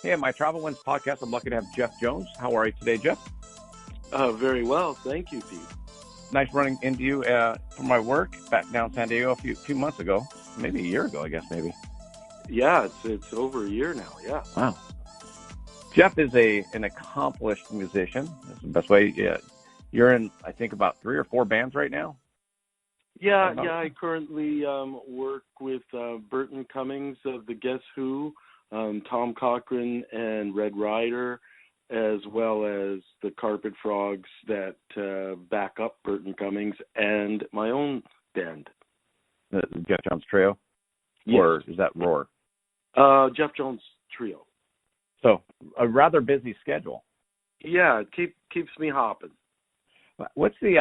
Hey, on my Travel Wins podcast, I'm lucky to have Jeff Jones. How are you today, Jeff? Very well. Thank you, Pete. Nice running into you for my work back down San Diego a few months ago. Maybe a year ago, I guess, maybe. Yeah, it's over a year now, yeah. Wow. Jeff is an accomplished musician. That's the best way. Yeah. You're in, I think, about 3 or 4 bands right now? Yeah. I currently work with Burton, Cummings of the Guess Who, Tom Cochrane, and Red Rider, as well as the Carpet Frogs that back up Burton Cummings, and my own band. The Jeff Jones Trio? Yes. Or is that Roar? Jeff Jones Trio. So, a rather busy schedule. Yeah, it keeps me hopping. What's the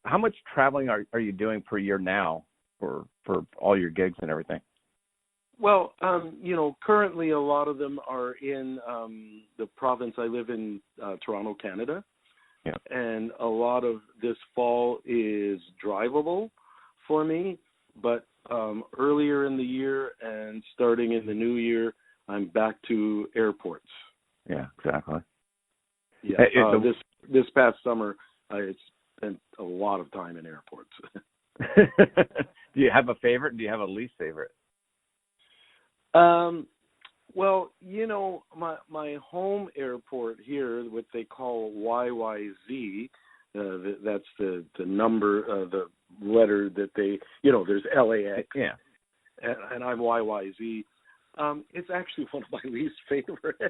how much traveling are you doing per year now for all your gigs and everything? Well, currently a lot of them are in the province. I live in Toronto, Canada, yeah. And a lot of this fall is drivable for me. But earlier in the year and starting in the new year, I'm back to airports. Yeah, exactly. Yeah, this past summer, I spent a lot of time in airports. Do you have a favorite? Do you have a least favorite? Well, my home airport here, what they call YYZ, that's the number, the letter that they, there's LAX, yeah, and I'm YYZ. It's actually one of my least favorite.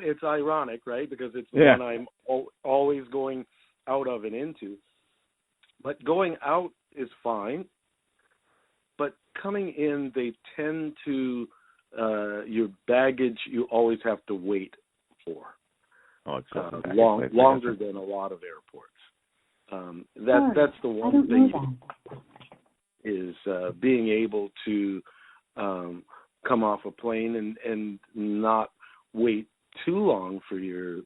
It's ironic, right? Because it's the one I'm always going out of and into. But going out is fine. But coming in, they tend to, your baggage, you always have to wait for. Oh, it's longer than a lot of airports. That's the one thing is being able to come off a plane and not wait too long for your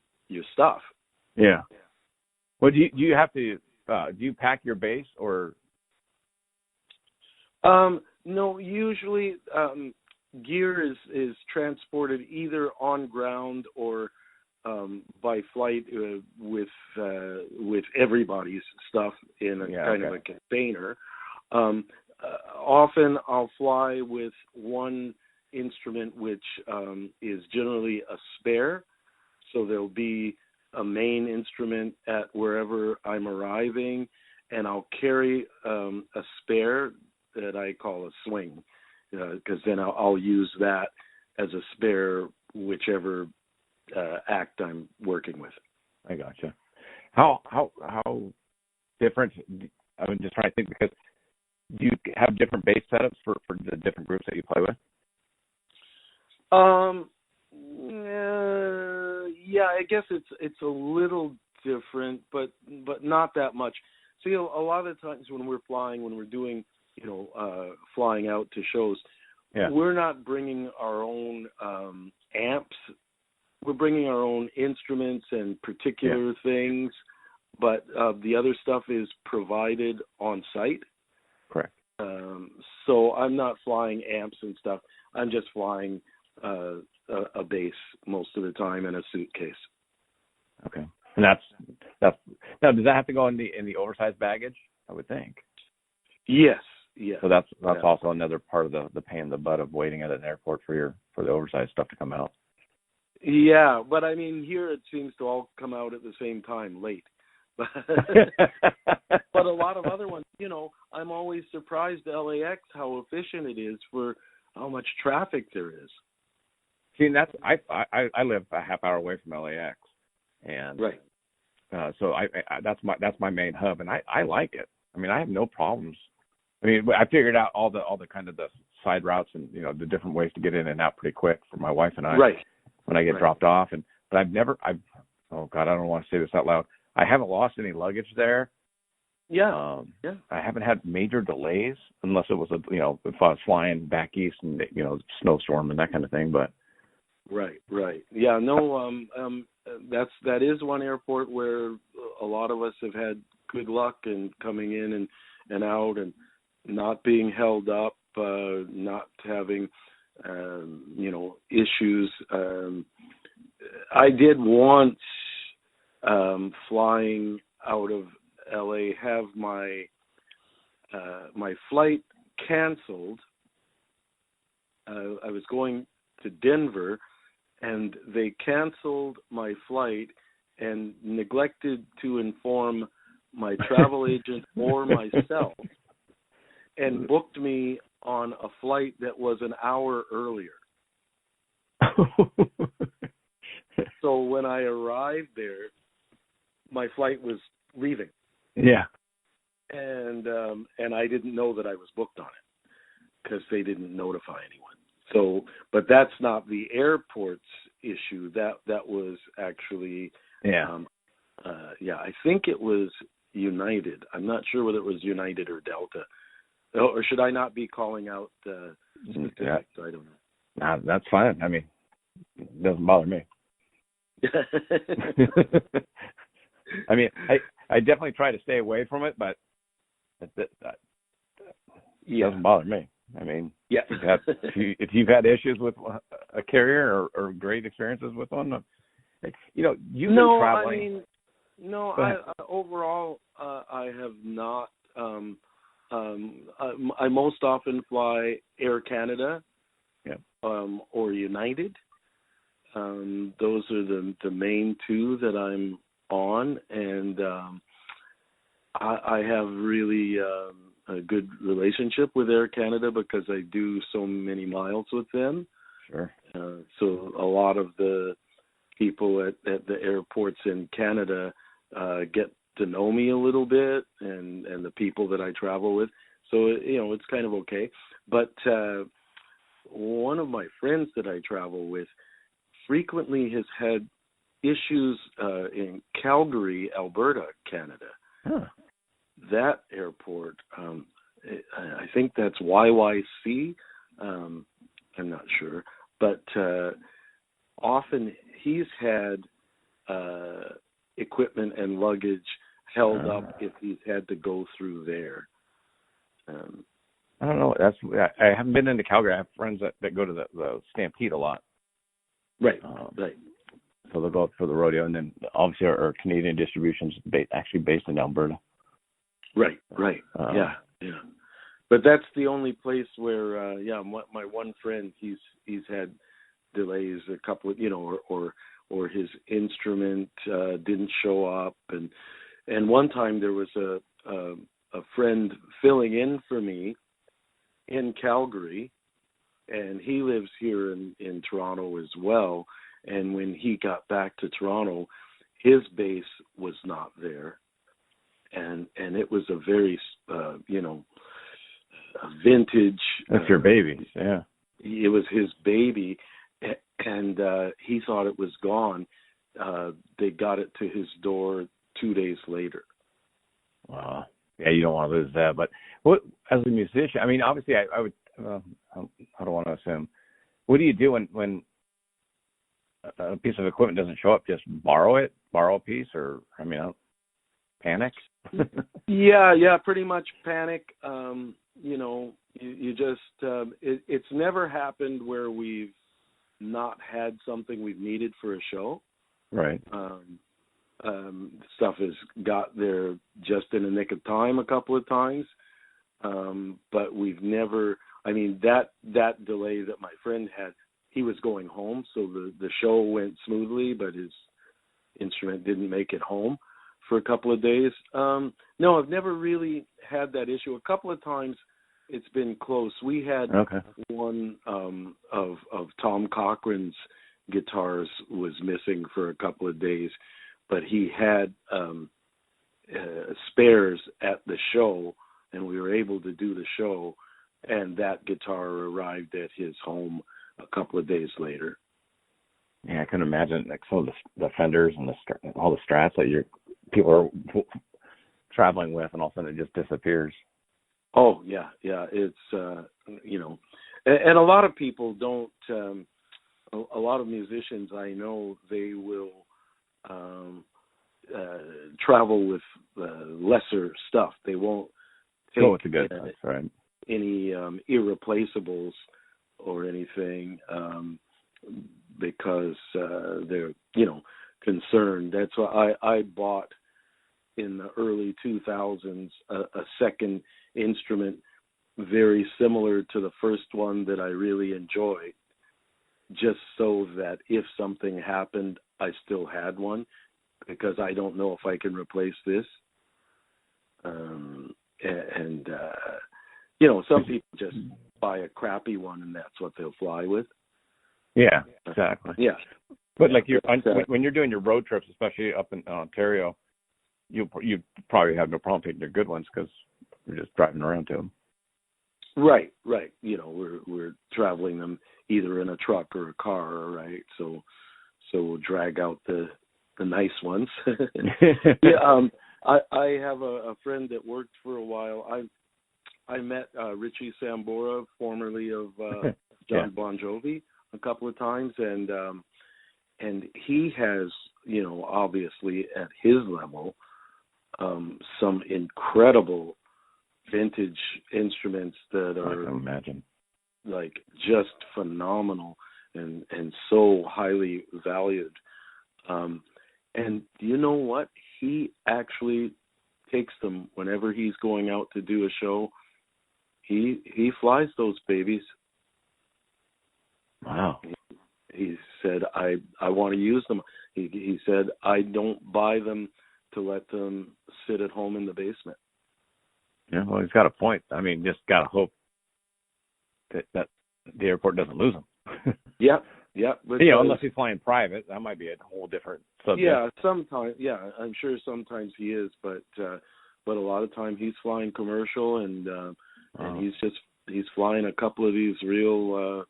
stuff. Yeah. Well, do you have to do you pack your bass or? No, usually gear is transported either on ground or by flight with everybody's stuff in a kind of a container. Often I'll fly with one instrument which is generally a spare, so there'll be a main instrument at wherever I'm arriving, and I'll carry a spare that I call a swing, because then I'll use that as a spare whichever act I'm working with. I gotcha. How different? I'm just trying to think, because do you have different bass setups for the different groups that you play with? Yeah, I guess it's a little different, but not that much. See, a lot of times when we're flying, when we're doing flying out to shows, we're not bringing our own amps. We're bringing our own instruments and particular things, but the other stuff is provided on site. Correct. So I'm not flying amps and stuff. I'm just flying a bass most of the time in a suitcase. Okay. And that's now, does that have to go in the oversized baggage? I would think. Yes. Yeah. So that's also another part of the pain in the butt of waiting at an airport for the oversized stuff to come out. Yeah, but I mean, here it seems to all come out at the same time, late. But a lot of other ones, I'm always surprised at LAX how efficient it is for how much traffic there is. See, and I live a half hour away from LAX, and right. So that's my main hub, and I like it. I mean, I have no problems. I mean, I figured out all the kind of the side routes and the different ways to get in and out pretty quick for my wife and I. Right. When I get dropped off, but I don't want to say this out loud. I haven't lost any luggage there. Yeah. I haven't had major delays unless it was if I was flying back east and snowstorm and that kind of thing. But right. Yeah. No. That is one airport where a lot of us have had good luck in coming in and out and not being held up, not having issues. I did once, flying out of LA, have my flight canceled. I was going to Denver, and they canceled my flight and neglected to inform my travel agent or myself, and booked me on a flight that was an hour earlier. So when I arrived there, my flight was leaving. Yeah. And I didn't know that I was booked on it because they didn't notify anyone. So, but that's not the airport's issue. That was actually, I think it was United. I'm not sure whether it was United or Delta. Or should I not be calling out statistics? Yeah. I don't know. Nah, that's fine. I mean, it doesn't bother me. I mean, I definitely try to stay away from it, but it doesn't bother me. I mean, if you've had issues with a carrier or great experiences with one, you've been traveling. Overall, I have not. I most often fly Air Canada, or United. Those are the main two that I'm on, and I have really a good relationship with Air Canada because I do so many miles with them. Sure. So a lot of the people at the airports in Canada get to know me a little bit, and the people that I travel with. So, it's kind of okay. But one of my friends that I travel with frequently has had issues in Calgary, Alberta, Canada. Huh. That airport, I think that's YYC. I'm not sure. But often he's had equipment and luggage held up if he's had to go through there. I don't know. I haven't been into Calgary. I have friends that go to the Stampede a lot. Right, right. So they'll go up for the rodeo, and then obviously our Canadian distribution's actually based in Alberta. Right. Yeah. But that's the only place where, my one friend, he's had delays, a couple of, or his instrument didn't show up, and one time there was a friend filling in for me in Calgary, and he lives here in Toronto as well. And when he got back to Toronto, his bass was not there, and it was a very a vintage. That's your baby, yeah. It was his baby, and he thought it was gone. They got it to his door 2 days later. Wow. Yeah, you don't want to lose that. But what, as a musician, I mean, obviously, I would. I don't want to assume. What do you do when a piece of equipment doesn't show up? Just borrow a piece, or panic? Yeah, pretty much panic. You just it's never happened where we've not had something we've needed for a show. Right. Stuff has got there just in the nick of time a couple of times, but we've never. I mean, that delay that my friend had, he was going home, so the show went smoothly, but his instrument didn't make it home for a couple of days. No, I've never really had that issue. A couple of times it's been close. We had one of Tom Cochrane's guitars was missing for a couple of days, but he had spares at the show, and we were able to do the show, and that guitar arrived at his home a couple of days later. Yeah, I can imagine like some of the Fenders and all the Strats that people are traveling with, and all of a sudden it just disappears. Oh yeah, it's and a lot of people don't. A lot of musicians I know, they will travel with lesser stuff. They won't take go with the good stuff, right? Any irreplaceables or anything, because they're, concerned. That's why I bought in the early 2000s a second instrument very similar to the first one that I really enjoyed, just so that if something happened, I still had one, because I don't know if I can replace this. Some people just buy a crappy one and that's what they'll fly with. Yeah, exactly. Yeah. But like when you're doing your road trips, especially up in Ontario, you probably have no problem taking the good ones because you're just driving around to them. Right. We're traveling them either in a truck or a car, right? So we'll drag out the nice ones. Yeah. I have a friend that worked for a while. I met Richie Sambora, formerly of John Bon Jovi, a couple of times, and he has, obviously at his level, some incredible vintage instruments that are, I can imagine, like, just phenomenal and so highly valued. And you know what? He actually takes them whenever he's going out to do a show. He flies those babies. Wow. He said, I want to use them. He said, I don't buy them to let them sit at home in the basement. Yeah, well, he's got a point. I mean, just got to hope that the airport doesn't lose him. Yeah. Unless he's flying private, that might be a whole different subject. Yeah, sometimes. Yeah, I'm sure sometimes he is, but a lot of time he's flying commercial, and he's flying a couple of these real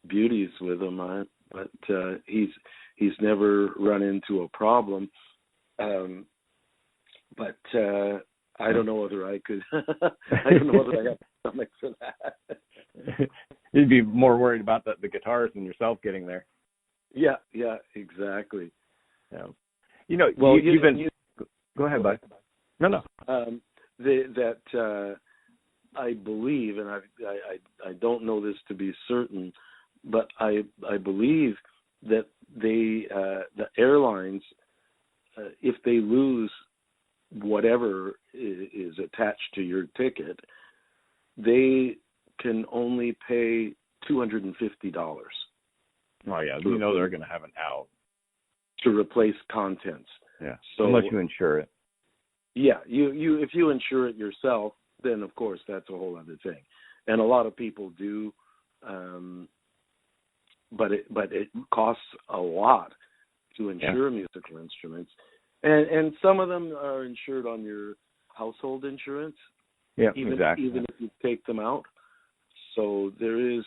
beauties with him. But he's never run into a problem. But I don't know whether I could. I don't know whether I have stomach for that. You'd be more worried about the guitars than yourself getting there. Yeah, exactly. Yeah. Go ahead, bud. No. That I believe, and I don't know this to be certain, but I believe that the airlines, if they lose whatever is attached to your ticket, they can only pay $250. Oh yeah, they're going to have an out to replace contents. Yeah, so unless you insure it. Yeah, you if you insure it yourself, then of course that's a whole other thing, and a lot of people do. But it costs a lot to insure musical instruments, and some of them are insured on your household insurance. Yeah, even if you take them out. So there is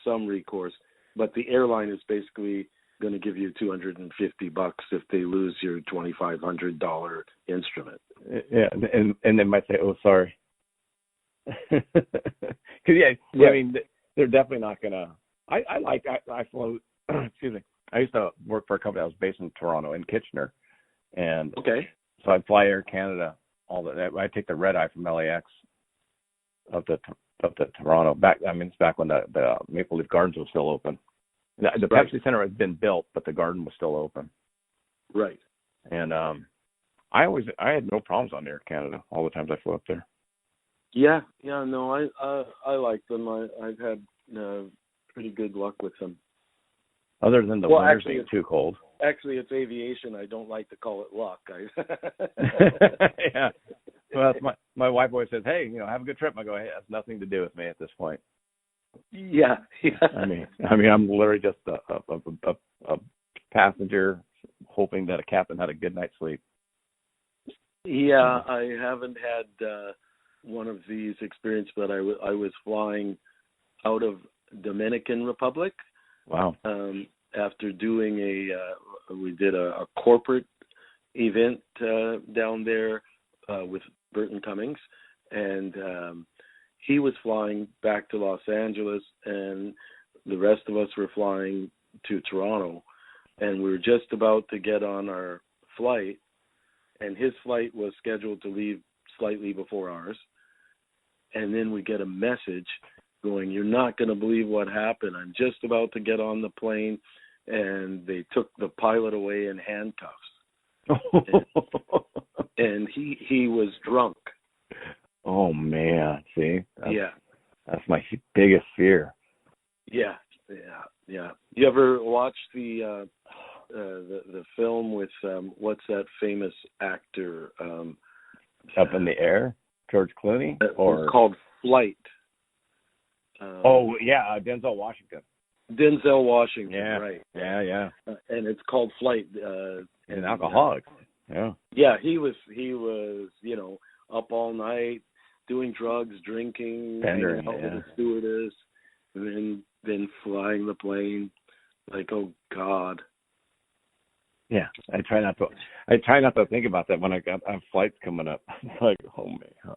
some recourse, but the airline is basically going to give you $250 if they lose your $2,500 instrument. Yeah, and they might say, "Oh, sorry," because I mean, they're definitely not going to. I float. Excuse me. I used to work for a company that was based in Toronto, in Kitchener, and so I'd fly Air Canada I take the red eye from LAX up to Toronto. It's back when the Maple Leaf Gardens was still open. The Pepsi Center had been built, but the garden was still open. Right. And I had no problems on Air Canada all the times I flew up there. Yeah, no, I like them. I've had pretty good luck with them. Other than the winters being too cold. Actually, it's aviation. I don't like to call it luck. Yeah. Well, that's my wife always says, "Hey, have a good trip." I go, "Hey, it has nothing to do with me at this point." Yeah. I mean, I'm literally just a passenger hoping that a captain had a good night's sleep. Yeah, I haven't had one of these experiences, but I was flying out of Dominican Republic. Wow. After doing we did a corporate event down there with Burton Cummings, and he was flying back to Los Angeles, and the rest of us were flying to Toronto, and we were just about to get on our flight, and his flight was scheduled to leave slightly before ours, and then we get a message going, "You're not going to believe what happened. I'm just about to get on the plane, and they took the pilot away in handcuffs." and he was drunk. Oh man, see, that's my biggest fear. Yeah. You ever watch the film with what's that famous actor? Up in the Air, George Clooney, or it's called Flight. Denzel Washington. Denzel Washington, right? Yeah. And it's called Flight. And alcoholic. Yeah, he was up all night doing drugs, drinking, hanging out with the stewardess, and then flying the plane. Like, oh God. Yeah, I try not to think about that when I have flights coming up. Like, oh man,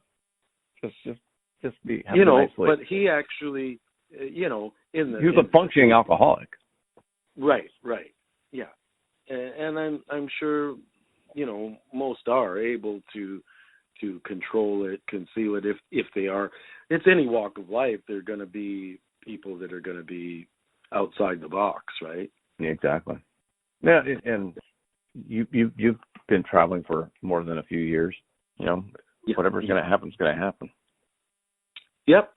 just be. Have a nice sleep. But he actually, he was a functioning alcoholic. Right, yeah, and I'm sure, most are able to control it, conceal it if they are. It's any walk of life. There are going to be people that are going to be outside the box, right? Yeah, exactly. Yeah, and you've been traveling for more than a few years. Whatever's going to happen is going to happen. Yep.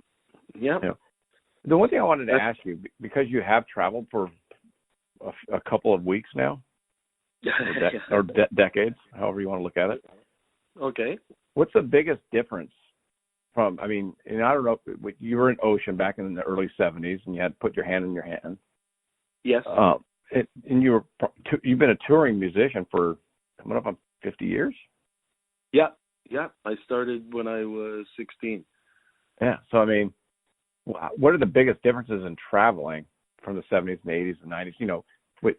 The one thing I wanted to ask you, because you have traveled for a couple of weeks now, or decades, however you want to look at it. Okay. What's the biggest difference from? I mean, and I don't know. You were in Ocean back in the early '70s, and you had to put your hand in your hand. Yes. And you've been a touring musician for coming up on 50 years? Yeah. I started when I was 16. Yeah. So, I mean, what are the biggest differences in traveling from the 70s and 80s and 90s,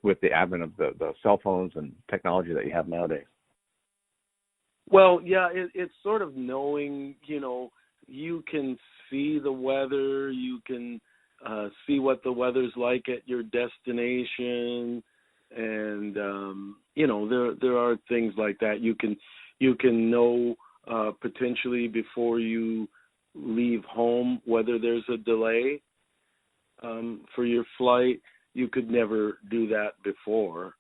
with the advent of the cell phones and technology that you have nowadays? Well, yeah, it's sort of knowing, you can see the weather, you can see what the weather's like at your destination, and there are things like that. You can know potentially before you leave home whether there's a delay for your flight. You could never do that before.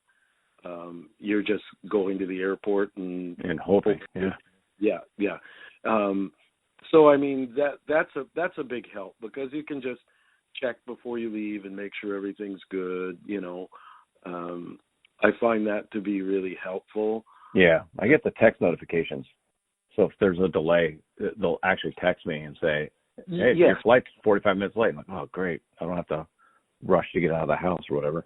You're just going to the airport and hoping. Yeah. So I mean that's a big help, because you can just check before you leave and make sure everything's good. I find that to be really helpful. Yeah, I get the text notifications. So if there's a delay, they'll actually text me and say, "Hey, your flight's 45 minutes late." I'm like, "Oh, great! I don't have to rush to get out of the house or whatever."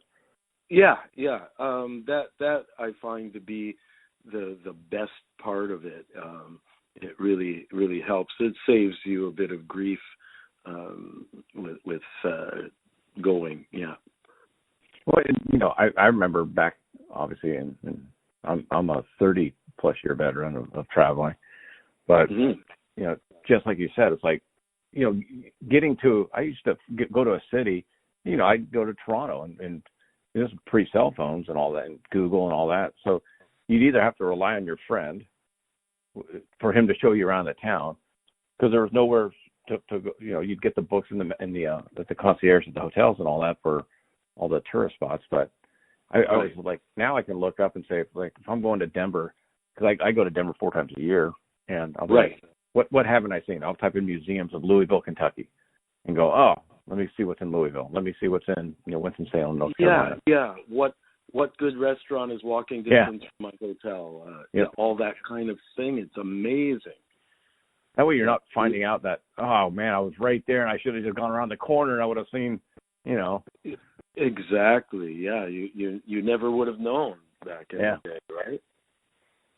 Yeah. That I find to be the best part of it. It really, really helps. It saves you a bit of grief with going. Yeah. Well, I remember back, obviously, and I'm a 30+ year veteran of traveling, but just like you said, it's like, getting to. I used to go to a city. I'd go to Toronto and this is pre-cell phones and all that, and Google and all that. So you'd either have to rely on your friend for him to show you around the town, because there was nowhere to go. You'd get the books in the concierge at the hotels and all that for all the tourist spots. But I was like, now I can look up and say, like, if I'm going to Denver, because I go to Denver 4 times a year, and I'll be like, what haven't I seen? I'll type in museums of Louisville, Kentucky, and go, oh, let me see what's in Louisville. Let me see what's in Winston-Salem, North Carolina. Yeah. What good restaurant is walking distance from my hotel? All that kind of thing. It's amazing. That way you're not finding out that, oh man, I was right there and I should have just gone around the corner and I would have seen, Exactly. Yeah. You never would have known back in the day, right?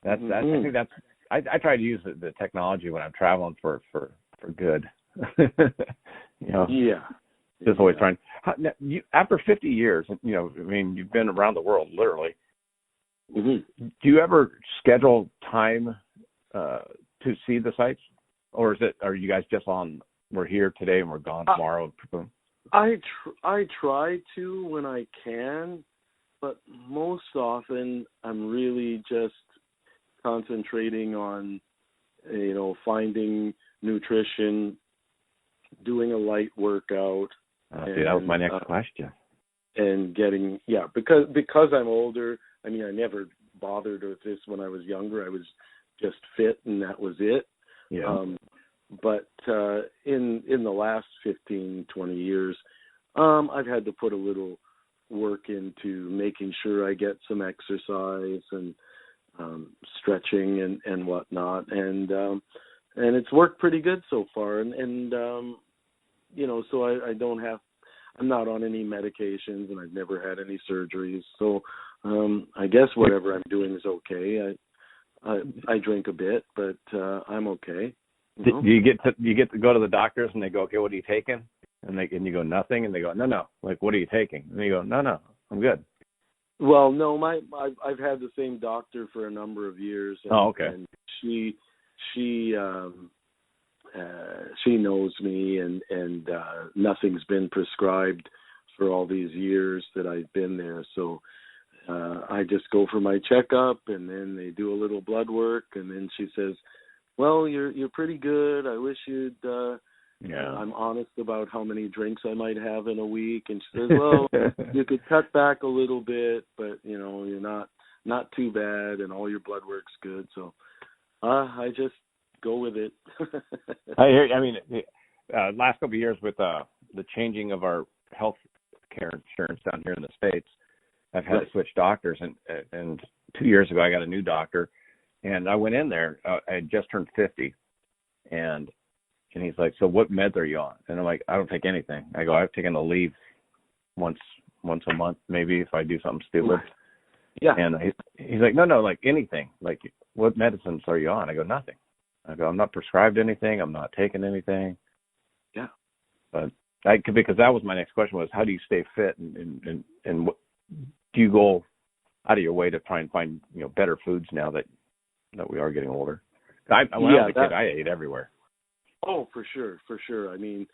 I think that's. I try to use the technology when I'm traveling for good. Yeah. Just always trying. After 50 years, you've been around the world literally. Mm-hmm. Do you ever schedule time to see the sites, or are you guys just on? We're here today and we're gone tomorrow. I try to when I can, but most often I'm really just concentrating on, finding nutrition, doing a light workout. See, that was my next question. And getting, because I'm older. I mean, I never bothered with this when I was younger. I was just fit, and that was it. Yeah. But in the last 15, 20 years, I've had to put a little work into making sure I get some exercise and stretching and whatnot, and it's worked pretty good so far. And so I don't have. I'm not on any medications, and I've never had any surgeries. So I guess whatever I'm doing is okay. I drink a bit, but I'm okay. Do you get to go to the doctors and they go, okay, what are you taking? And you go, nothing, and they go, no, like, what are you taking? And you go, no, I'm good. Well, no, I've had the same doctor for a number of years. And, okay. And she knows me, and nothing's been prescribed for all these years that I've been there. So I just go for my checkup, and then they do a little blood work, and then she says, well, you're pretty good. I wish you'd. I'm honest about how many drinks I might have in a week, and she says, well, you could cut back a little bit, but you're not too bad, and all your blood work's good. So I just go with it. I hear. I mean, last couple of years with the changing of our health care insurance down here in the States, I've had to switch doctors, and 2 years ago I got a new doctor, and I went in there. I had just turned 50, and he's like, so what meds are you on? And I'm like, I don't take anything. I go, I've taken a leave once a month, maybe, if I do something stupid. Yeah. And he's like, no, like anything. Like, what medicines are you on? I go, nothing. I go, I'm not prescribed anything. I'm not taking anything. Yeah. But because that was my next question was, how do you stay fit, and what, do you go out of your way to try and find better foods now that we are getting older? When I was a kid, I ate everywhere. Oh, for sure. I mean,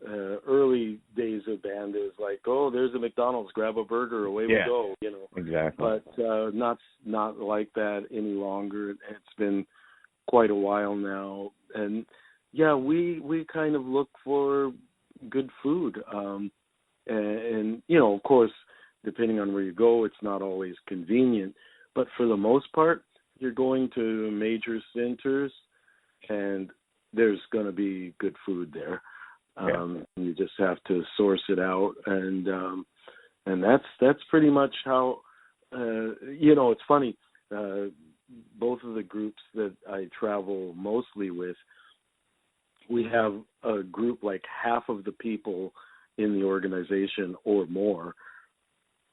early days of band is like, oh, there's a McDonald's, grab a burger, away we go, Exactly. But not like that any longer. It's been quite a while now, and we kind of look for good food, and of course, depending on where you go, it's not always convenient, but for the most part, you're going to major centers, and there's going to be good food there. You just have to source it out, and that's pretty much how. It's funny. Both of the groups that I travel mostly with, we have a group like half of the people in the organization or more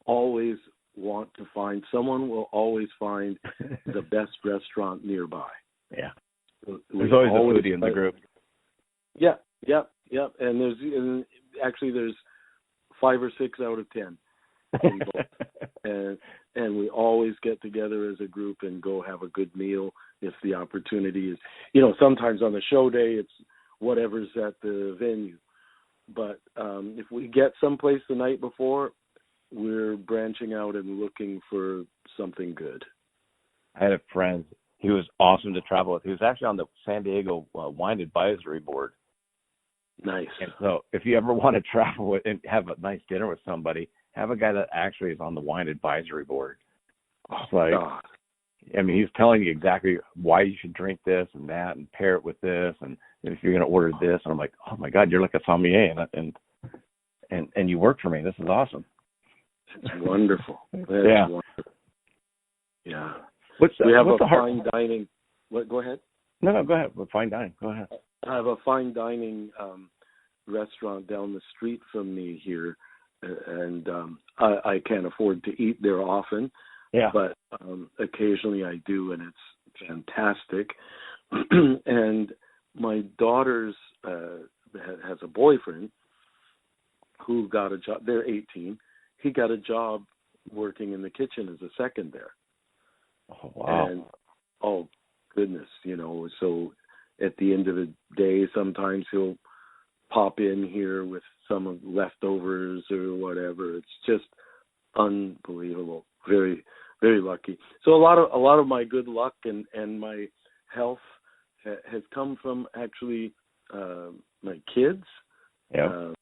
always want to find. Someone will always find the best restaurant nearby. Yeah. There's always a foodie in the group. Yeah. And there's 5 or 6 out of 10. and we always get together as a group and go have a good meal if the opportunity is. Sometimes on the show day it's whatever's at the venue. But if we get someplace the night before, we're branching out and looking for something good. I had a friend. He was awesome to travel with. He was actually on the San Diego Wine Advisory Board. Nice. And so if you ever want to travel with and have a nice dinner with somebody, have a guy that actually is on the Wine Advisory Board. It's like, God. I mean, he's telling you exactly why you should drink this and that and pair it with this, and if you're going to order this. And I'm like, oh, my God, you're like a sommelier, and you work for me. This is awesome. It's wonderful. Wonderful. Yeah. We have a fine dining. What? Go ahead. No, go ahead. Fine dining. Go ahead. I have a fine dining restaurant down the street from me here, and I can't afford to eat there often. Yeah. But occasionally I do, and it's fantastic. And my daughter's has a boyfriend who got a job. They're 18. He got a job working in the kitchen as a second there. Oh, wow. And, oh, goodness, so at the end of the day, sometimes he'll pop in here with some of leftovers or whatever. It's just unbelievable. Very, very lucky. So a lot of my good luck and my health has come from actually my kids Yeah.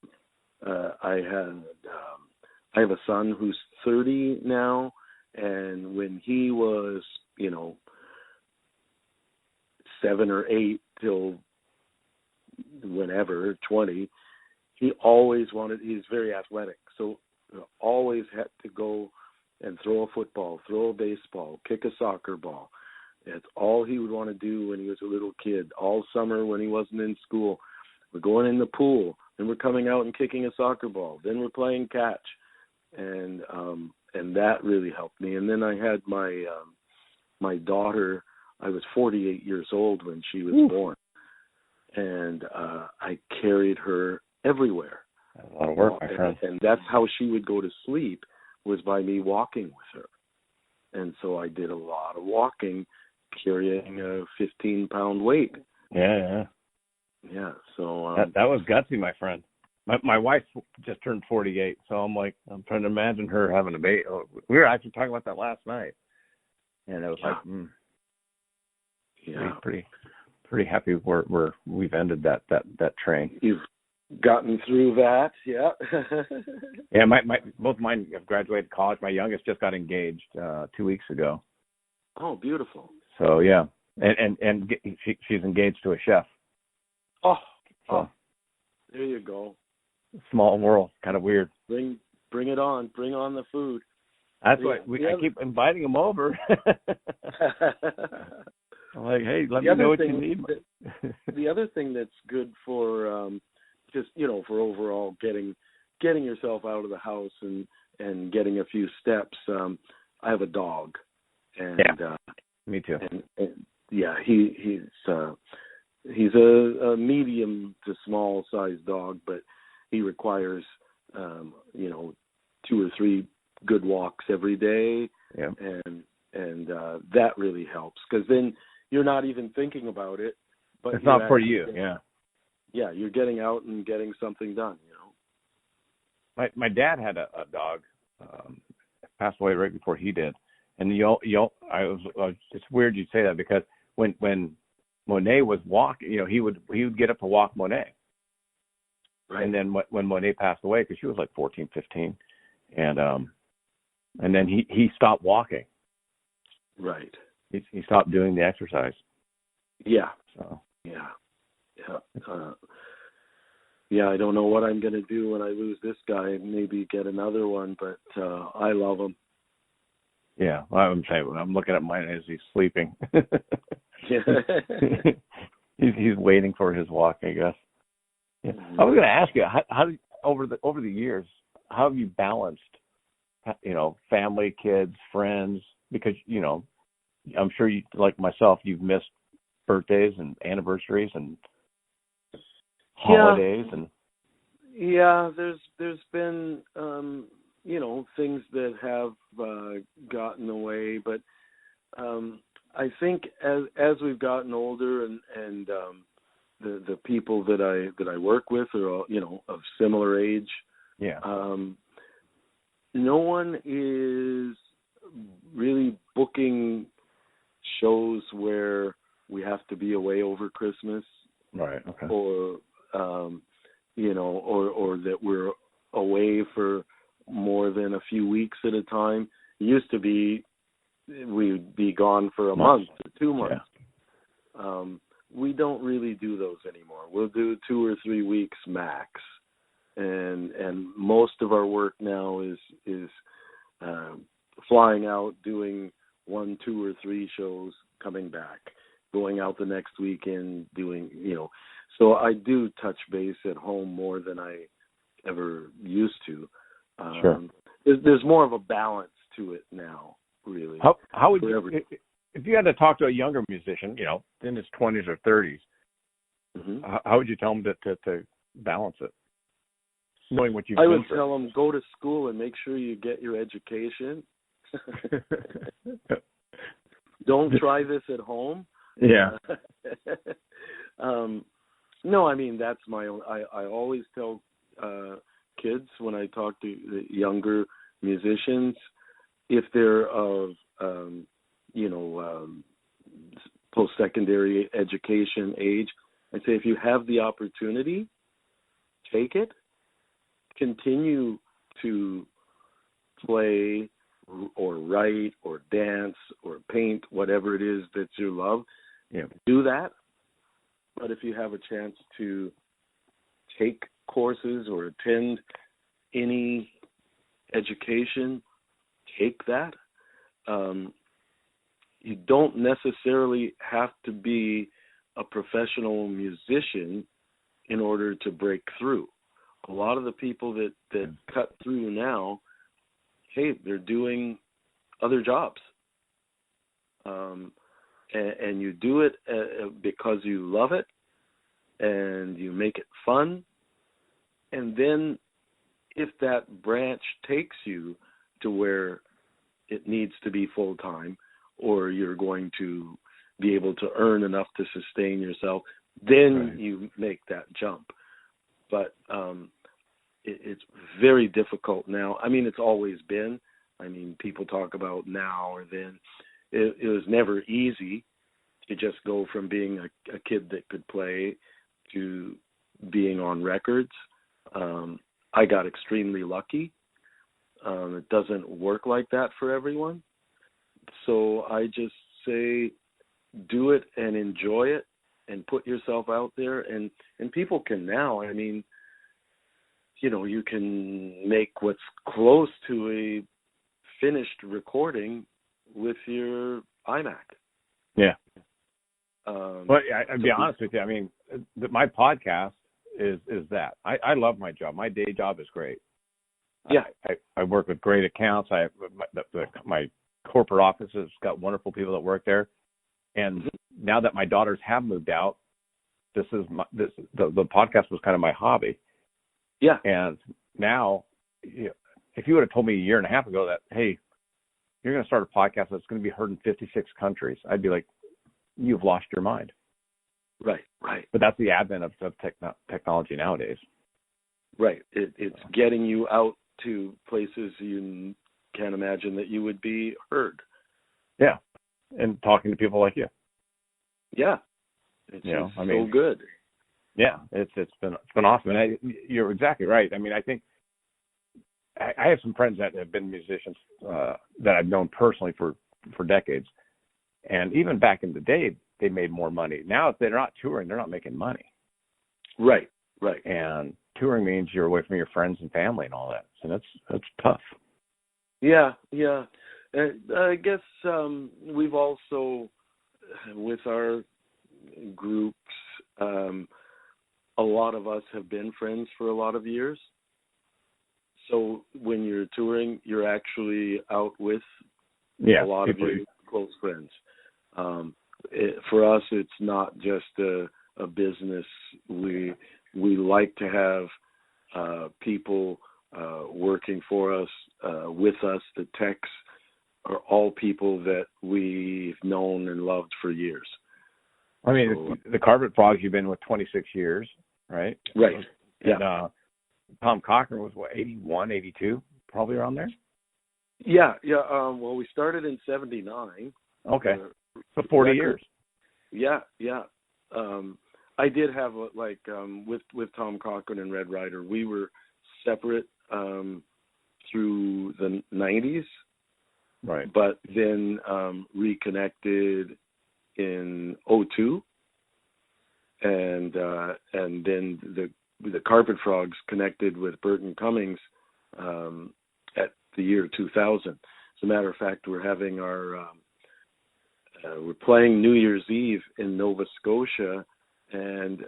I have a son who's 30 now, and when he was, 7 or 8 till whenever 20, he always he's very athletic, so always had to go and throw a football, throw a baseball, kick a soccer ball. That's all he would want to do when he was a little kid. All summer when he wasn't in school, we're going in the pool, then we're coming out and kicking a soccer ball, then we're playing catch, and that really helped me. And then I had my daughter. I was 48 years old when she was born, and I carried her everywhere. That's a lot of work, my friend. And that's how she would go to sleep, was by me walking with her. And so I did a lot of walking, carrying a 15-pound weight. Yeah. Yeah. So that was gutsy, my friend. My wife just turned 48, so I'm trying to imagine her having a baby. We were actually talking about that last night, and it was pretty happy where we've ended that train. You've gotten through that, yeah. Yeah, both mine have graduated college. My youngest just got engaged 2 weeks ago. Oh, beautiful. So yeah, and she's engaged to a chef. Oh, there you go. Small world, kind of weird. Bring it on. Bring on the food. That's why I keep inviting them over. I'm like, hey, let me know what you need. The other thing that's good for just for overall getting yourself out of the house and getting a few steps. I have a dog, and me too. And he's a medium to small sized dog, but he requires 2 or 3 good walks every day, and that really helps, because then you're not even thinking about it. But it's not for you, Yeah, you're getting out and getting something done. My dad had a dog, passed away right before he did, and it's weird you say that, because when Monet was walking, he would get up to walk Monet. Right. And then when Monet passed away, because she was like 14, 15, and then he stopped walking. Right. He stopped doing the exercise. Yeah. So. Yeah. I don't know what I'm going to do when I lose this guy. Maybe get another one, but I love him. Yeah, I'm saying, I'm looking at mine as he's sleeping. he's waiting for his walk, I guess. Yeah. Mm-hmm. I was going to ask you, how over the years, how have you balanced, family, kids, friends? Because I'm sure you, like myself, you've missed birthdays and anniversaries and holidays and. Yeah, there's been things that have gotten away, but I think as we've gotten older and the people that I work with are of similar age. Yeah. No one is really booking shows where we have to be away over Christmas. Right. Okay. Or or that we're away for more than a few weeks at a time. It used to be we'd be gone for a month or 2 months. Yeah. We don't really do those anymore. We'll do 2 or 3 weeks max, and most of our work now is flying out, doing 1, 2, or 3 shows, coming back, going out the next weekend, doing So I do touch base at home more than I ever used to. Sure. There's more of a balance to it now, really. How would you, if you had to talk to a younger musician, in his 20s or 30s, mm-hmm. how would you tell him to balance it? Knowing what you've I would tell him, go to school and make sure you get your education. Don't try this at home. Yeah. No, I mean, that's my own. I always tell kids when I talk to the younger musicians, if they're of post-secondary education age, I say, if you have the opportunity, fake it. Continue to play or write or dance or paint, whatever it is that you love. Yeah. Do that. But if you have a chance to take courses or attend any education, take that. You don't necessarily have to be a professional musician in order to break through. A lot of the people that cut through now, hey, they're doing other jobs. And you do it because you love it and you make it fun. And then if that branch takes you to where it needs to be full-time, or you're going to be able to earn enough to sustain yourself, then you make that jump. But it's very difficult now. I mean, it's always been. I mean, people talk about now or then. It was never easy to just go from being a kid that could play to being on records. I got extremely lucky. It doesn't work like that for everyone. So I just say do it and enjoy it and put yourself out there. And people can now, I mean, you know, you can make what's close to a finished recording with your iMac. Yeah. But I'll be honest with you. I mean, my podcast is that. I love my job. My day job is great. Yeah. I work with great accounts. I have my corporate office has got wonderful people that work there. And now that my daughters have moved out, the podcast was kind of my hobby. Yeah. And now, you know, if you would have told me a year and a half ago that, hey, you're going to start a podcast that's going to be heard in 56 countries, I'd be like, you've lost your mind. Right. But that's the advent of technology nowadays. Right. It's getting you out to places you can't imagine that you would be heard. Yeah. And talking to people like you. Yeah. It's so good. Yeah, it's been awesome. And you're exactly right. I mean, I think I have some friends that have been musicians that I've known personally for decades. And even back in the day, they made more money. Now, if they're not touring, they're not making money. Right. And touring means you're away from your friends and family and all that. So that's tough. Yeah. I guess we've also, with our groups, a lot of us have been friends for a lot of years. So when you're touring, you're actually out with a lot of your close friends. For us, it's not just a business. We like to have people working for us, with us. The techs are all people that we've known and loved for years. I mean, the Carpet Frogs you've been with 26 years, right? Right. Yeah. And Tom Cochrane was, 81, 82, probably around there? Yeah. Well, we started in 79. Okay. So 40 years. Yeah. I did have, with Tom Cochrane and Red Rider, we were separate through the 90s. Right. But then reconnected in 2002, and then the Carpet Frogs connected with Burton Cummings at the year 2000. As a matter of fact, we're having we're playing New Year's Eve in Nova Scotia, and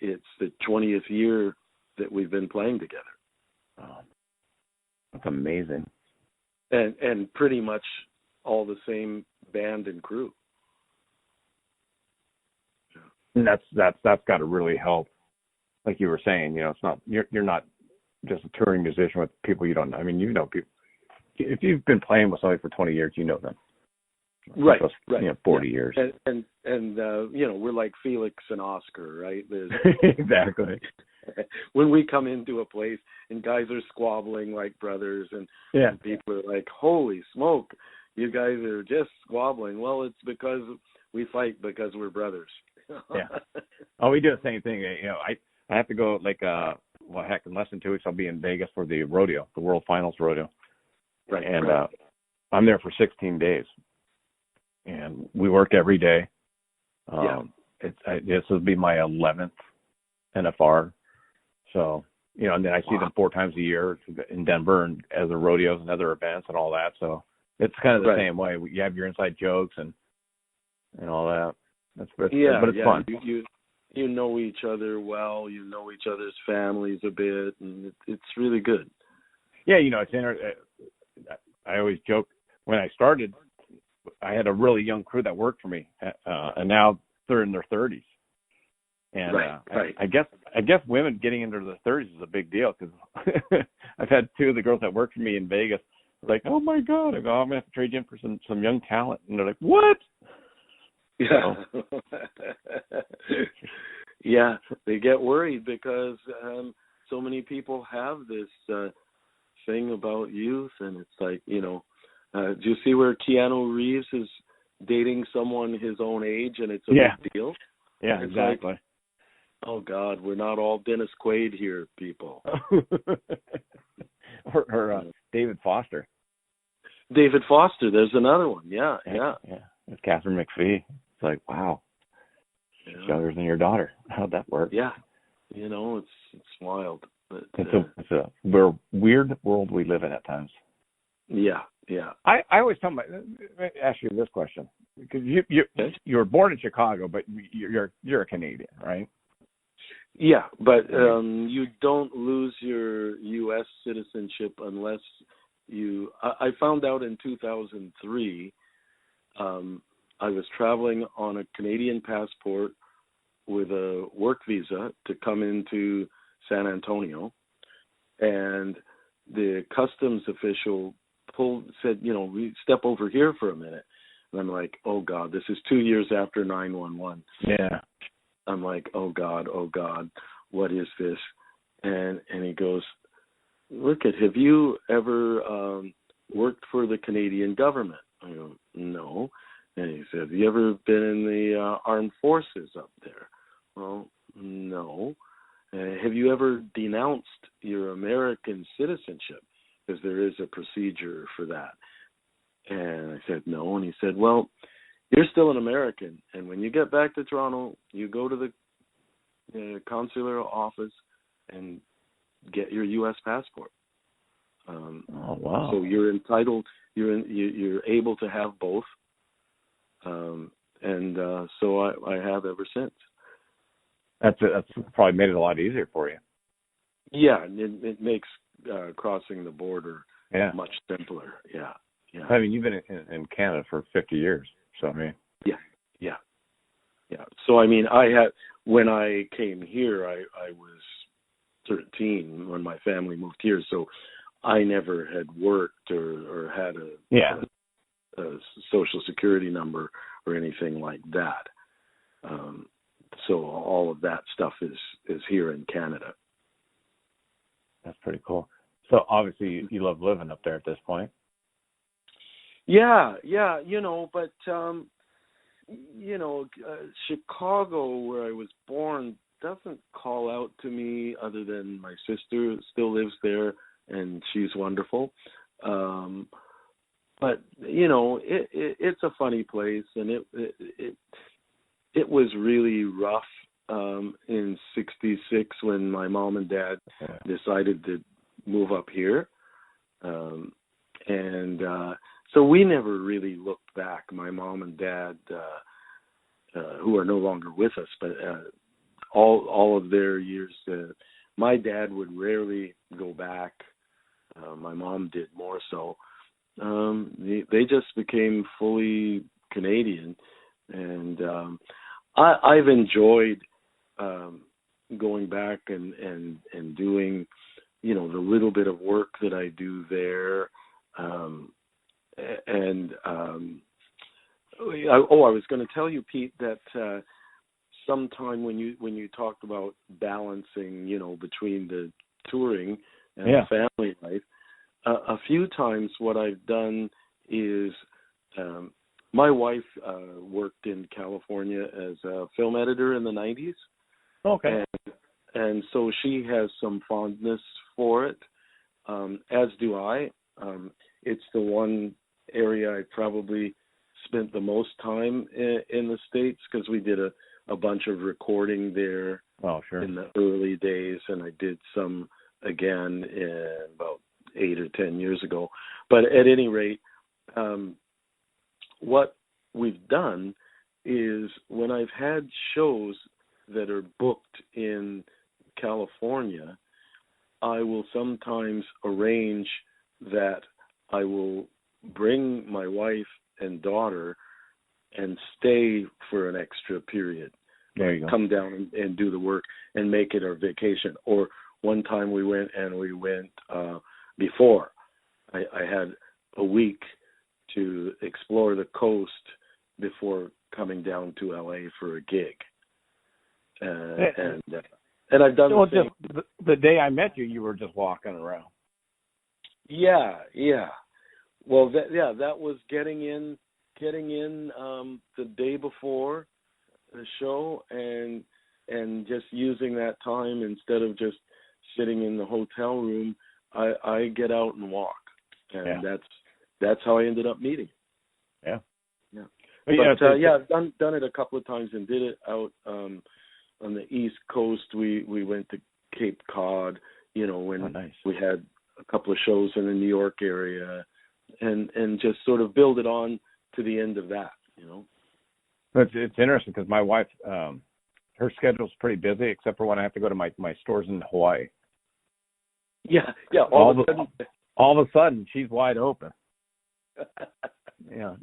it's the 20th year that we've been playing together. Oh, that's amazing. And pretty much all the same band and crew. And that's got to really help. Like you were saying, you know, it's not you're not just a touring musician with people you don't know. I mean, you know people. If you've been playing with somebody for 20 years, you know them. Right. 40 years. And you know, we're like Felix and Oscar, right? Exactly. When we come into a place and guys are squabbling like brothers, and people are like, "Holy smoke, you guys are just squabbling." Well, it's because we fight because we're brothers. Yeah. Oh, we do the same thing. You know, I have to go well, heck, in less than 2 weeks, I'll be in Vegas for the rodeo, the World Finals rodeo. Right. And I'm there for 16 days. And we work every day. This will be my 11th NFR. So, and then I see them 4 times a year in Denver and as the rodeos and other events and all that. So it's kind of the same way. You have your inside jokes and all that. But it's fun. You know each other well. You know each other's families a bit, and it's really good. Yeah, it's I always joke when I started, I had a really young crew that worked for me, and now they're in their 30s. And I guess women getting into their 30s is a big deal because I've had 2 of the girls that worked for me in Vegas like, oh my God, I go, I'm gonna have to trade you in for some young talent, and they're like, what? Yeah. Yeah, they get worried because so many people have this thing about youth, and it's like, do you see where Keanu Reeves is dating someone his own age, and it's a big deal? Yeah, it's exactly. Like, oh God, we're not all Dennis Quaid here, people. or David Foster. David Foster, there's another one. Yeah. It's Catherine McPhee. It's like, wow, she's younger than your daughter. How'd that work? Yeah, it's wild. But, it's a weird world we live in at times. Yeah. I always let me ask you this question, because you were born in Chicago, but you're a Canadian, right? Yeah, but you don't lose your U.S. citizenship unless you. I found out in 2003. I was traveling on a Canadian passport with a work visa to come into San Antonio, and the customs official said, we step over here for a minute. And I'm like, oh God, this is 2 years after 9/11. Yeah. I'm like, oh God, what is this? And he goes, look, have you ever worked for the Canadian government? I go, no. And he said, have you ever been in the armed forces up there? Well, no. Have you ever denounced your American citizenship? Because there is a procedure for that. And I said, no. And he said, well, you're still an American. And when you get back to Toronto, you go to the consular office and get your U.S. passport. Oh, wow. So you're entitled, you're able to have both. So I have ever since. That's probably made it a lot easier for you. Yeah, it makes crossing the border much simpler. Yeah. I mean, you've been in Canada for 50 years, so I mean. Yeah. So I mean, when I came here, I was 13 when my family moved here, so I never had worked or had a social security number or anything like that. So all of that stuff is here in Canada. That's pretty cool. So obviously you love living up there at this point. Yeah, but Chicago, where I was born, doesn't call out to me other than my sister still lives there and she's wonderful. But it's a funny place, and it was really rough in '66 when my mom and dad decided to move up here, and so we never really looked back. My mom and dad, who are no longer with us, but all of their years, my dad would rarely go back. My mom did more so. They just became fully Canadian, and I've enjoyed going back and doing, the little bit of work that I do there. I was going to tell you, Pete, that sometime when you talked about balancing, between the touring and the family life, a few times what I've done is my wife worked in California as a film editor in the 90s. Okay. and so she has some fondness for it, as do I. It's the one area I probably spent the most time in the States, because we did a bunch of recording there. Oh, sure. In the early days, and I did some again in about 8 or 10 years ago. But at any rate, what we've done is when I've had shows that are booked in California, I will sometimes arrange that I will bring my wife and daughter and stay for an extra period. There you go. Come down and do the work and make it our vacation. Or one time we went before. I had a week to explore the coast before coming down to LA for a gig. And I've done the same. Just the day I met you, you were just walking around. Yeah. Well, that was getting in the day before the show, and just using that time instead of just sitting in the hotel room, I get out and walk, and that's how I ended up meeting. Yeah. But I've done it a couple of times, and did it out on the East Coast. We went to Cape Cod, when we had a couple of shows in the New York area, and just sort of build it on to the end of that, It's interesting because my wife, her schedule's pretty busy, except for when I have to go to my stores in Hawaii. Yeah. All of a sudden, she's wide open. Yeah.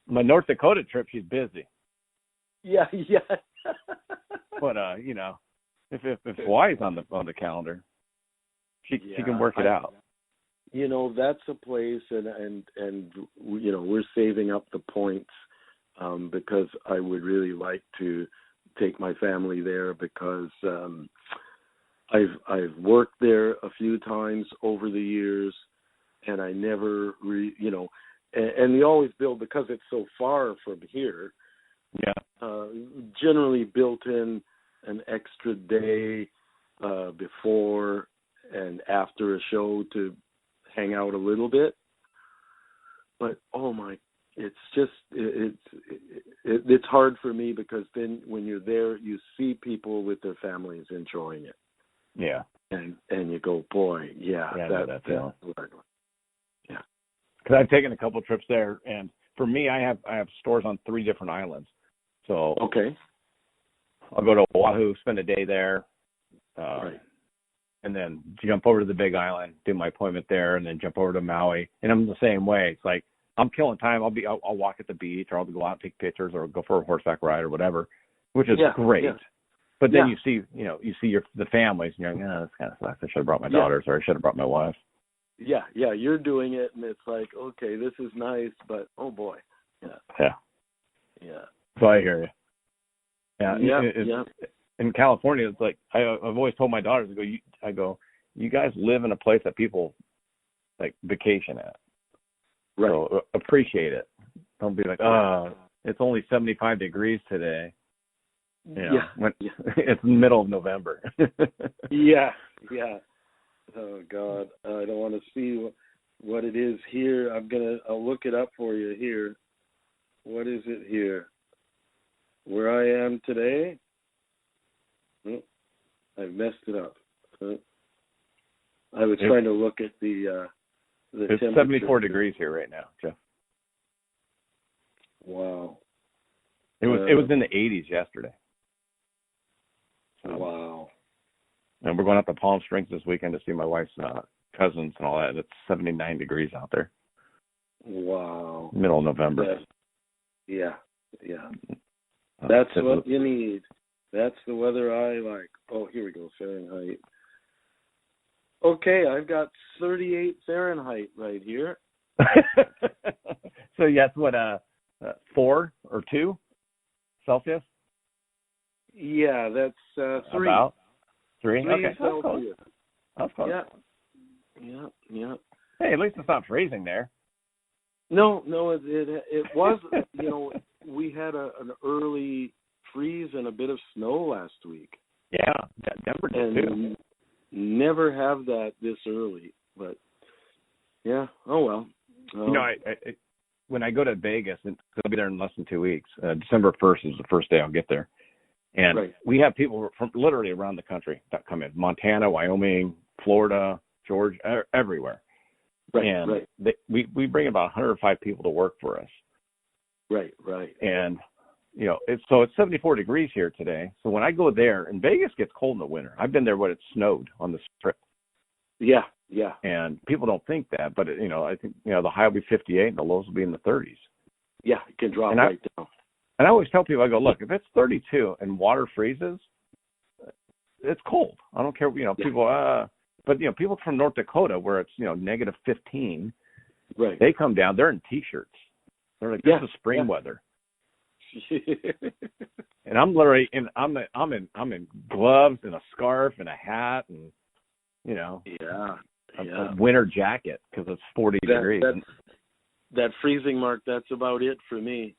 My North Dakota trip, she's busy. Yeah. But if Hawaii's on the calendar, she can work it out. That's a place, and we're saving up the points. Because I would really like to take my family there, because I've worked there a few times over the years, and I never and we always build, because it's so far from here. Yeah. Generally built in an extra day before and after a show to hang out a little bit. But it's just it's hard for me, because then when you're there, you see people with their families enjoying it. Yeah. And you go, boy, that's hard. Yeah. Because I've taken a couple of trips there, and for me, I have stores on 3 different islands. So okay, I'll go to Oahu, spend a day there, right, and then jump over to the Big Island, do my appointment there, and then jump over to Maui. And I'm the same way. It's like, I'm killing time. I'll walk at the beach, or I'll go out and take pictures, or go for a horseback ride, or whatever, which is great. Yeah. But then you see the families, and you're like, this kind of sucks. I should have brought my daughters, or I should have brought my wife. Yeah, you're doing it, and it's like, okay, this is nice, but oh boy. Yeah. So I hear you. Yeah. In California, it's like I've always told my daughters, I go, you guys live in a place that people like vacation at. Right. So appreciate it. Don't be like, it's only 75 degrees today. It's the middle of November. Yeah. Oh God, I don't want to see what it is here. I'll look it up for you here. What is it here? Where I am today? I've messed it up. I was trying to look at the it's 74 degrees here right now, Jeff. Wow. It was in the 80s yesterday. Wow. And we're going up to Palm Springs this weekend to see my wife's cousins and all that. It's 79 degrees out there. Wow. Middle of November. Yeah. That's what you need. That's the weather I like. Oh, here we go, Fahrenheit. Okay, I've got 38 Fahrenheit right here. So that's what, 4 or 2 Celsius? Yeah, that's 3. About 3? 3 okay, Celsius. That's close. Yeah. Hey, at least it's not freezing there. No, it was. We had an early freeze and a bit of snow last week. Yeah, Denver did too. And never have that this early. But yeah, oh well. I when I go to Vegas, and I'll be there in less than 2 weeks. December 1st is the first day I'll get there, and we have people from literally around the country that come in: Montana, Wyoming, Florida, Georgia, everywhere. And we bring about 105 people to work for us. Right. And it's 74 degrees here today. So when I go there, and Vegas gets cold in the winter. I've been there when it snowed on the Strip. Yeah. And people don't think that, but I think the high will be 58 and the lows will be in the 30s. Yeah, it can drop down. And I always tell people, I go, look, if it's 32 and water freezes, it's cold. I don't care. People. But people from North Dakota, where it's negative 15, they come down. They're in t-shirts. They're like, this is spring weather. And I'm literally I'm in gloves and a scarf and a hat and a winter jacket because it's 40 degrees. That freezing mark, that's about it for me.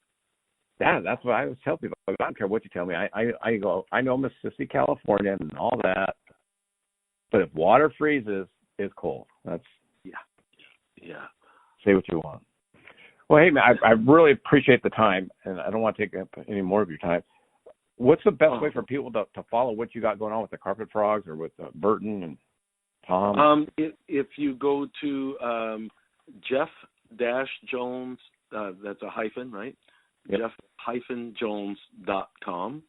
Yeah, that's what I always tell people. I don't care what you tell me. I go, I know Mississippi, California, and all that, but if water freezes, it's cold. That's say what you want. Well, hey man, I really appreciate the time, and I don't want to take up any more of your time. What's the best way for people to follow what you got going on with the Carpet Frogs or with Burton and Tom? If you go to Jeff-Jones, that's a hyphen, right? Yep. Jeff-Jones.com.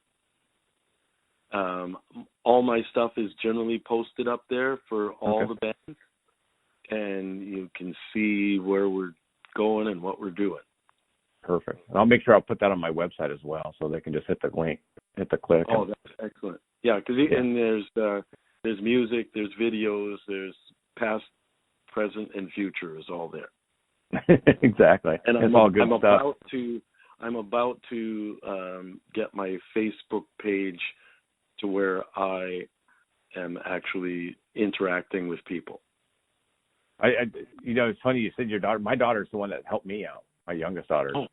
All my stuff is generally posted up there for all the bands, and you can see where we're going and what we're doing. Perfect. And I'll make sure I'll put that on my website as well, so they can just hit the link, hit the click. Oh, that's excellent. Yeah, and there's music, there's videos, there's past, present, and future is all there. Exactly. And it's all good stuff. I'm about to get my Facebook page to where I am actually interacting with people. It's funny you said your daughter. My daughter's the one that helped me out. My youngest daughter. Oh,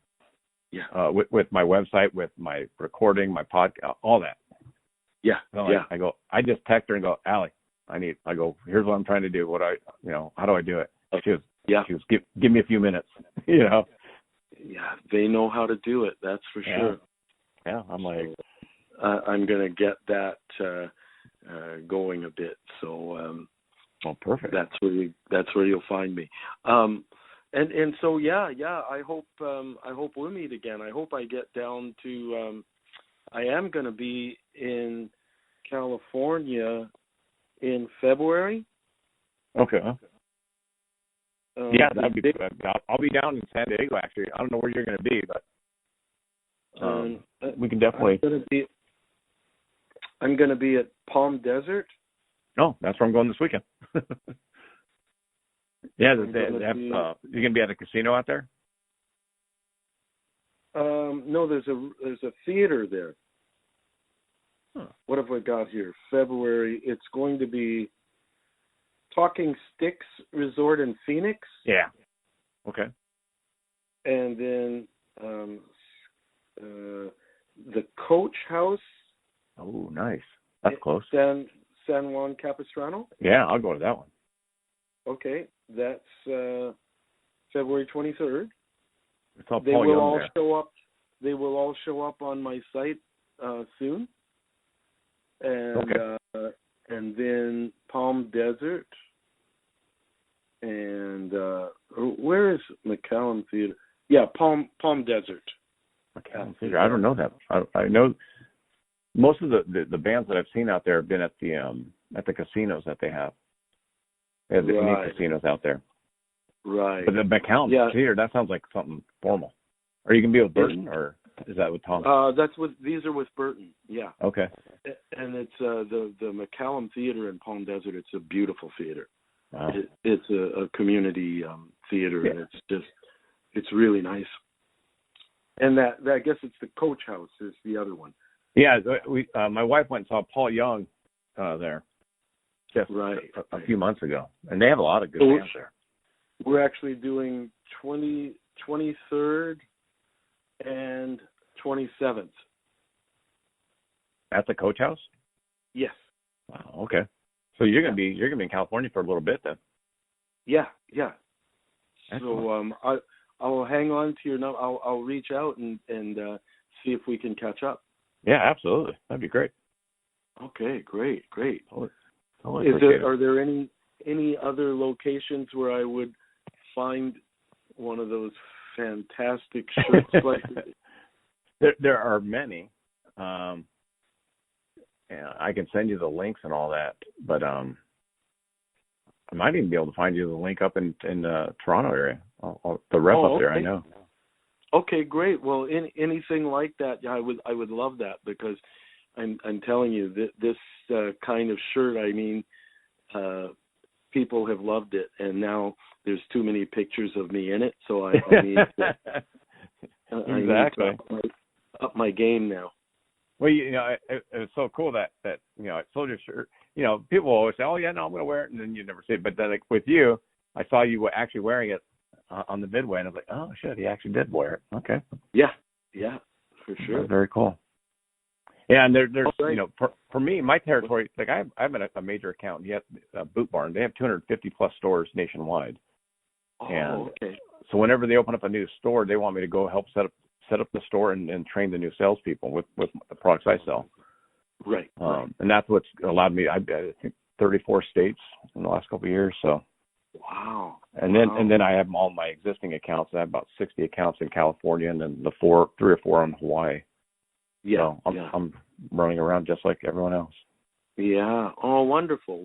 yeah. With my website, with my recording, my podcast, all that. Yeah. I just text her and go, Allie, here's what I'm trying to do. How do I do it? She goes, give me a few minutes. Yeah, they know how to do it. That's for sure. Yeah, I'm like, I'm gonna get that going a bit. So, perfect. That's where you'll find me. And so I hope we'll meet again. I hope I get down to. I am going to be in California in February. Okay. That'd be good. I'll be down in San Diego, actually. I don't know where you're going to be, but we can definitely. I'm going to be at Palm Desert. Oh, that's where I'm going this weekend. You're going to be at a casino out there? No, there's a theater there. Huh. What have I got here? February. It's going to be Talking Sticks Resort in Phoenix. Yeah. Okay. And then the Coach House. Oh, nice. That's close. San Juan Capistrano. Yeah, I'll go to that one. Okay, that's February 23rd. It's all Paul Young there. They will all show up on my site soon. And and then Palm Desert. And where is McCallum Theater? Yeah, Palm Desert. McCallum Theater. I don't know that. I know most of the bands that I've seen out there have been at the casinos that they have. They have the unique casinos out there. Right. But the McCallum Theater, that sounds like something formal. Are you gonna be with Burton, or is that with Tom? These are with Burton. Yeah. Okay. And it's the McCallum Theater in Palm Desert. It's a beautiful theater. Wow. It's a community theater, and it's really nice. And that I guess it's the Coach House is the other one. Yeah, my wife went and saw Paul Young there just a few months ago, and they have a lot of good bands there. We're actually doing 23rd and 27th. At the Coach House? Yes. Wow. Okay. So you're gonna be in California for a little bit then. Yeah. Yeah. Excellent. So I'll hang on to your number. I'll reach out and see if we can catch up. Yeah, absolutely. That'd be great. Okay. Great. Totally appreciate it. Are there any other locations where I would find one of those fantastic shirts? Like there are many. Yeah, I can send you the links and all that, but I might even be able to find you the link up in Toronto area. The rep up there, I know. Okay, great. Well, anything like that, yeah, I would love that, because I'm telling you that this kind of shirt, I mean, people have loved it, and now there's too many pictures of me in it, so I need to, exactly. I need to up my game now. Well, it was so cool that I sold your shirt. People always say, "Oh yeah, no, I'm going to wear it," and then you never see it. But then, like with you, I saw you actually wearing it on the midway, and I was like, "Oh shit, he actually did wear it." Okay. Yeah, for sure. That's very cool. Yeah, and there's right. for me, my territory, like I'm a major account. Yet Boot Barn, they have 250 plus stores nationwide. And okay. So whenever they open up a new store, they want me to go help set up the store and train the new salespeople with the products I sell. Right. And that's what's allowed me. I think 34 states in the last couple of years. So. Wow. And then I have all my existing accounts. I have about 60 accounts in California, and then 3 or 4 in Hawaii. Yeah. So I'm running around just like everyone else. Yeah. Oh, wonderful.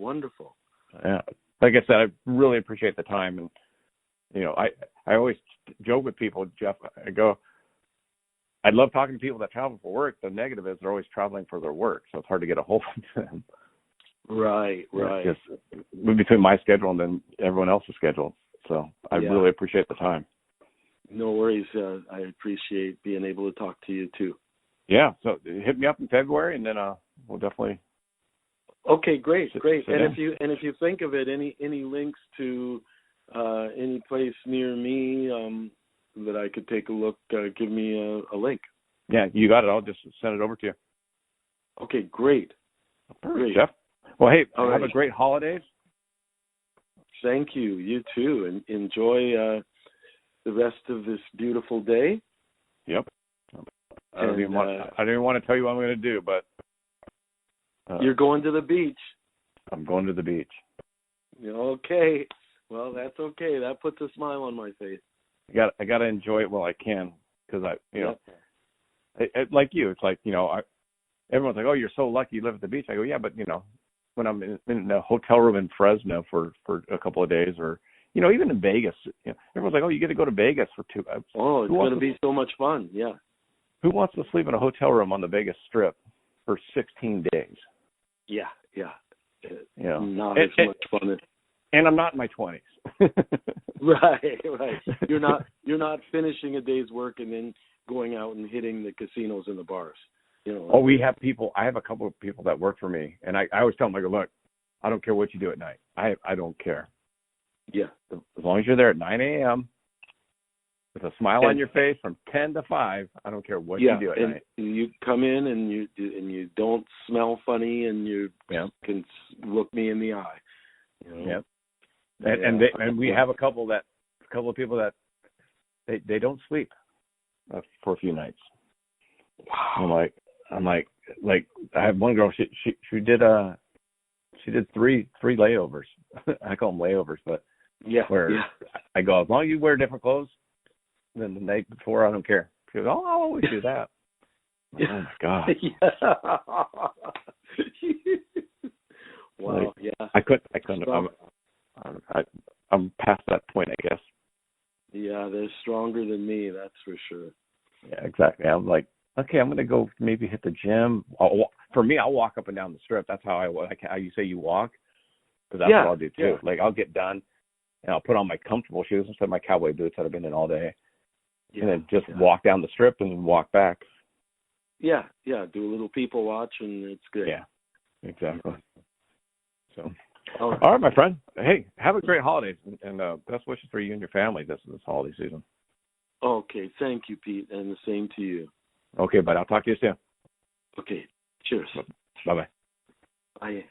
Yeah. Like I said, I really appreciate the time, and I always joke with people, Jeff. I go, I love talking to people that travel for work. The negative is they're always traveling for their work, so it's hard to get a hold of them. Right. Just between my schedule and then everyone else's schedule. So I really appreciate the time. No worries. I appreciate being able to talk to you too. Yeah. So hit me up in February, and then we'll definitely. Okay. Great. Sit And down. if you think of it, any links to any place near me that I could take a look, give me a link. Yeah, you got it. I'll just send it over to you. Okay, great. Perfect, Jeff. Well, hey, have right. a great holidays. Thank you. You too. And enjoy the rest of this beautiful day. Yep. I don't even want to tell you what I'm going to do, but you're going to the beach. I'm going to the beach. Okay. Well, that's okay. That puts a smile on my face. I got to enjoy it while I can, because like you, it's like everyone's like, "Oh, you're so lucky you live at the beach." I go, "Yeah, but when I'm in a hotel room in Fresno for a couple of days, or even in Vegas, everyone's like, "Oh, you get to go to Vegas for 2 hours." Oh, it's going to be so much fun. Yeah. Who wants to sleep in a hotel room on the Vegas Strip for 16 days? Yeah. Not as much fun. And I'm not in my 20s. Right. You're not finishing a day's work and then going out and hitting the casinos and the bars. Oh, we have people. I have a couple of people that work for me, and I always tell them, I go, "Look, I don't care what you do at night. I don't care. Yeah. As long as you're there at 9 a.m. with a smile on your face from 10 to 5, I don't care what you do at night. You come in and you don't smell funny, and you can look me in the eye. Yep. And we have a couple of people that they don't sleep for a few nights. Wow. I'm like I have one girl. She did 3 layovers. I call them layovers, but I go, as long as you wear different clothes than the night before, I don't care. She goes, "Oh, I'll always do that." Oh my God. Wow. I couldn't. I'm past that point, I guess. Yeah, they're stronger than me, that's for sure. Yeah, exactly. I'm like, okay, I'm going to go maybe hit the gym. For me, I'll walk up and down the strip. That's how how you say you walk, because that's what I'll do too. Yeah. Like, I'll get done, and I'll put on my comfortable shoes instead of my cowboy boots that I've been in all day, and then just walk down the strip and then walk back. Yeah. Do a little people watch, and it's good. Yeah, exactly. So, all right, my friend. Hey, have a great holidays, and best wishes for you and your family this holiday season. Okay, thank you, Pete, and the same to you. Okay, bud. I'll talk to you soon. Okay, cheers. Bye-bye. I